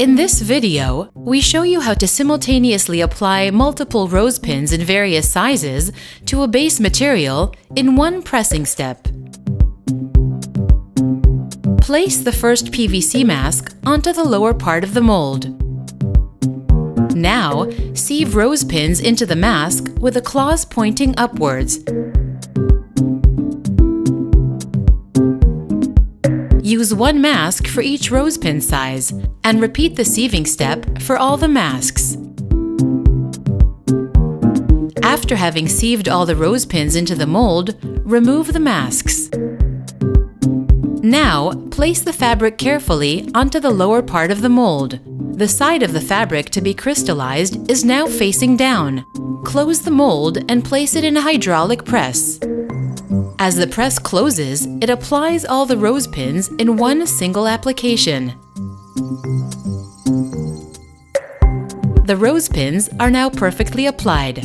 In this video, we show you how to simultaneously apply multiple rose pins in various sizes to a base material in one pressing step. Place the first PVC mask onto the lower part of the mold. Now, sieve rose pins into the mask with the claws pointing upwards. Use one mask for each rose pin size, and repeat the sieving step for all the masks. After having sieved all the rose pins into the mold, remove the masks. Now, place the fabric carefully onto the lower part of the mold. The side of the fabric to be crystallized is now facing down. Close the mold and place it in a hydraulic press. As the press closes, it applies all the rose pins in one single application. The rose pins are now perfectly applied.